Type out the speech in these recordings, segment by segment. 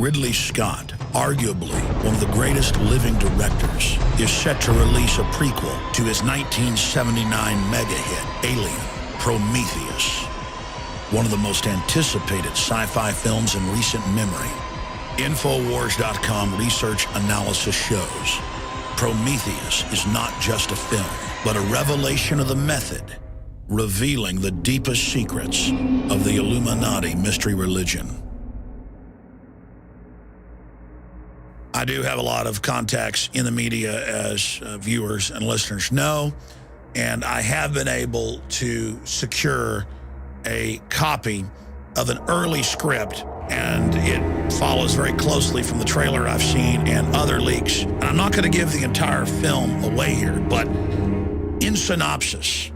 Ridley Scott, arguably one of the greatest living directors, is set to release a prequel to his 1979 mega hit, Alien: Prometheus, one of the most anticipated sci-fi films in recent memory. Infowars.com research analysis shows Prometheus is not just a film, but a revelation of the method, revealing the deepest secrets of the Illuminati mystery religion. I do have a lot of contacts in the media, as viewers and listeners know, and I have been able to secure a copy of an early script, and it follows very closely from the trailer I've seen and other leaks. And I'm not going to give the entire film away here, but in synopsis,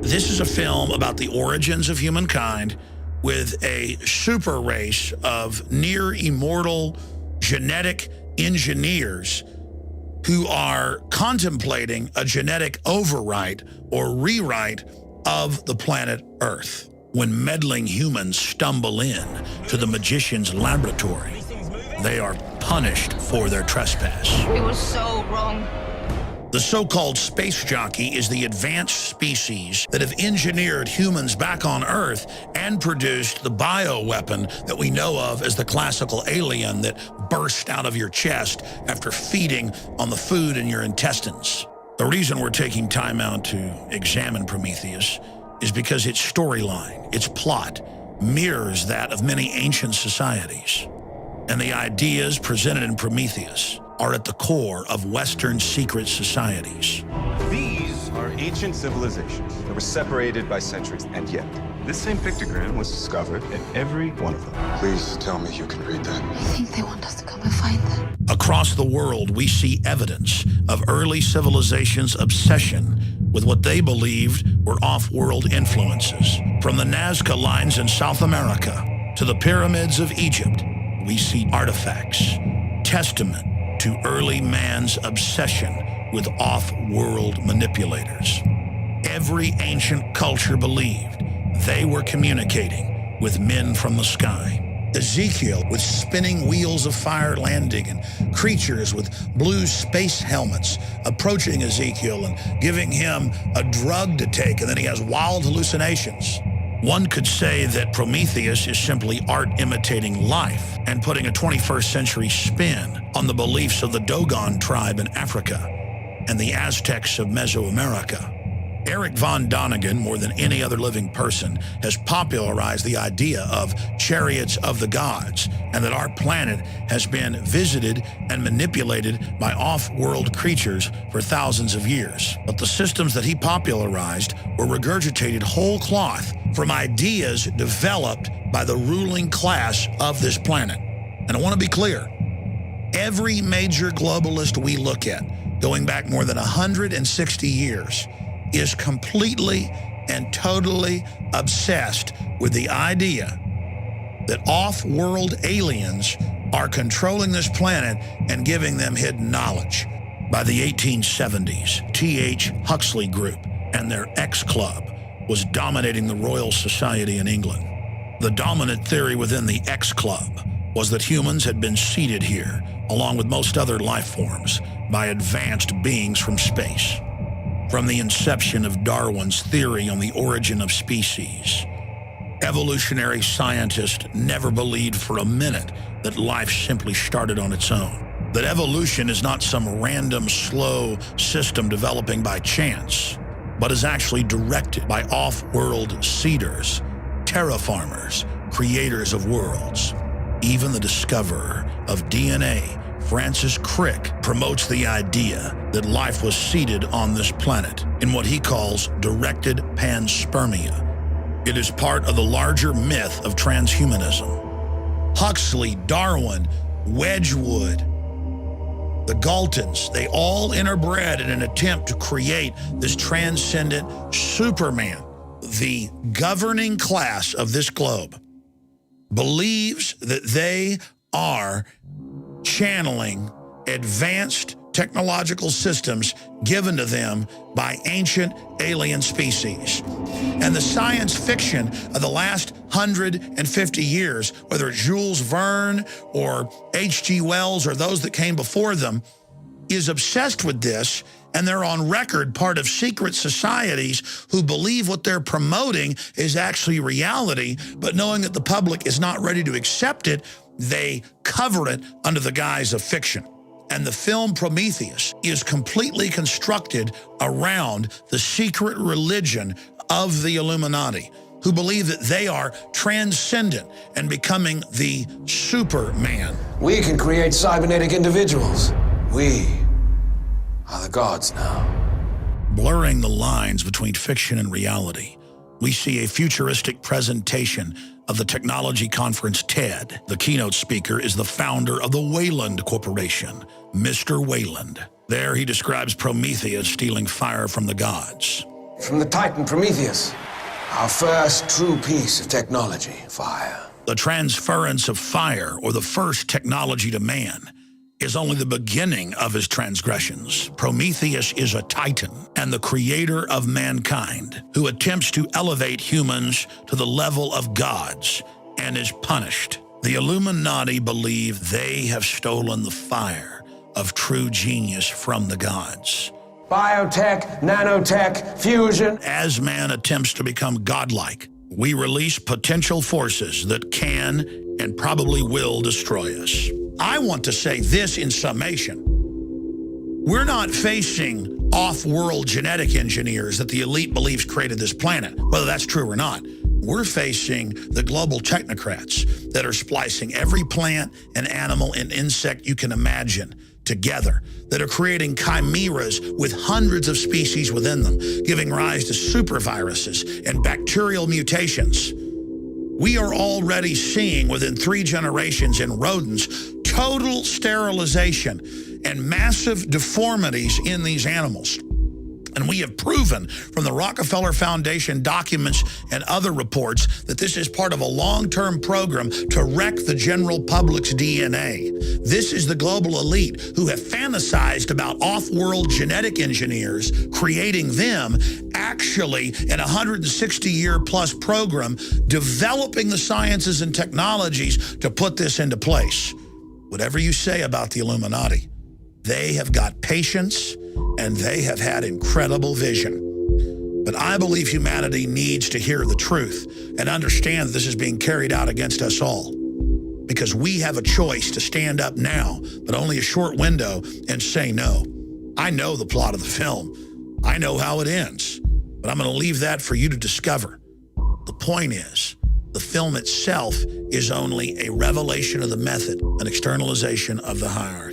this is a film about the origins of humankind with a super race of near immortal genetic engineers who are contemplating a genetic overwrite or rewrite of the planet Earth when meddling humans stumble in to the magician's laboratory. They are punished for their trespass. It was so wrong. The so-called space jockey is the advanced species that have engineered humans back on Earth and produced the bioweapon that we know of as the classical alien that burst out of your chest after feeding on the food in your intestines. The reason we're taking time out to examine Prometheus is because its storyline, its plot, mirrors that of many ancient societies. And the ideas presented in Prometheus are at the core of Western secret societies. These are ancient civilizations that were separated by centuries, and yet this same pictogram was discovered in every one of them. Please tell me you can read that. I think they want us to come and find them. Across the world, we see evidence of early civilizations' obsession with what they believed were off-world influences. From the Nazca lines in South America to the pyramids of Egypt, we see artifacts, testament to early man's obsession with off-world manipulators. Every ancient culture believed they were communicating with men from the sky. Ezekiel with spinning wheels of fire landing and creatures with blue space helmets approaching Ezekiel and giving him a drug to take, and then he has wild hallucinations. One could say that Prometheus is simply art imitating life and putting a 21st century spin on the beliefs of the Dogon tribe in Africa and the Aztecs of Mesoamerica. Eric von Däniken, more than any other living person, has popularized the idea of chariots of the gods and that our planet has been visited and manipulated by off-world creatures for thousands of years. But the systems that he popularized were regurgitated whole cloth from ideas developed by the ruling class of this planet. And I want to be clear, every major globalist we look at, going back more than 160 years, is completely and totally obsessed with the idea that off-world aliens are controlling this planet and giving them hidden knowledge. By the 1870s, T.H. Huxley Group and their X Club was dominating the Royal Society in England. The dominant theory within the X Club was that humans had been seeded here, along with most other life forms, by advanced beings from space. From the inception of Darwin's theory on the origin of species, evolutionary scientists never believed for a minute that life simply started on its own. That evolution is not some random, slow system developing by chance, but is actually directed by off-world seeders, terraformers, creators of worlds. Even the discoverer of DNA, Francis Crick, promotes the idea that life was seeded on this planet in what he calls directed panspermia. It is part of the larger myth of transhumanism. Huxley, Darwin, Wedgwood, the Galtons, they all interbred in an attempt to create this transcendent Superman. The governing class of this globe believes that they are channeling advanced technological systems given to them by ancient alien species. And the science fiction of the last 150 years, whether it's Jules Verne or H.G. Wells or those that came before them, is obsessed with this, and they're on record part of secret societies who believe what they're promoting is actually reality, but knowing that the public is not ready to accept it, they cover it under the guise of fiction. And the film Prometheus is completely constructed around the secret religion of the Illuminati, who believe that they are transcendent and becoming the Superman. We can create cybernetic individuals. We are the gods now. Blurring the lines between fiction and reality, we see a futuristic presentation of the technology conference TED. The keynote speaker is the founder of the Wayland Corporation, Mr. Wayland. There he describes Prometheus stealing fire from the gods. From the Titan Prometheus, our first true piece of technology, fire. The transference of fire, or the first technology to man, is only the beginning of his transgressions. Prometheus is a titan and the creator of mankind who attempts to elevate humans to the level of gods and is punished. The Illuminati believe they have stolen the fire of true genius from the gods. Biotech, nanotech, fusion. As man attempts to become godlike, we release potential forces that can and probably will destroy us. I want to say this in summation. We're not facing off-world genetic engineers that the elite believes created this planet, whether that's true or not. We're facing the global technocrats that are splicing every plant and animal and insect you can imagine together, that are creating chimeras with hundreds of species within them, giving rise to superviruses and bacterial mutations. We are already seeing within 3 generations in rodents total sterilization and massive deformities in these animals. And we have proven from the Rockefeller Foundation documents and other reports that this is part of a long-term program to wreck the general public's DNA. This is the global elite who have fantasized about off-world genetic engineers, creating them actually in a 160-year-plus program, developing the sciences and technologies to put this into place. Whatever you say about the Illuminati, they have got patience and they have had incredible vision. But I believe humanity needs to hear the truth and understand that this is being carried out against us all. Because we have a choice to stand up now, but only a short window, and say no. I know the plot of the film. I know how it ends. But I'm going to leave that for you to discover. The point is, the film itself is only a revelation of the method, an externalization of the hierarchy.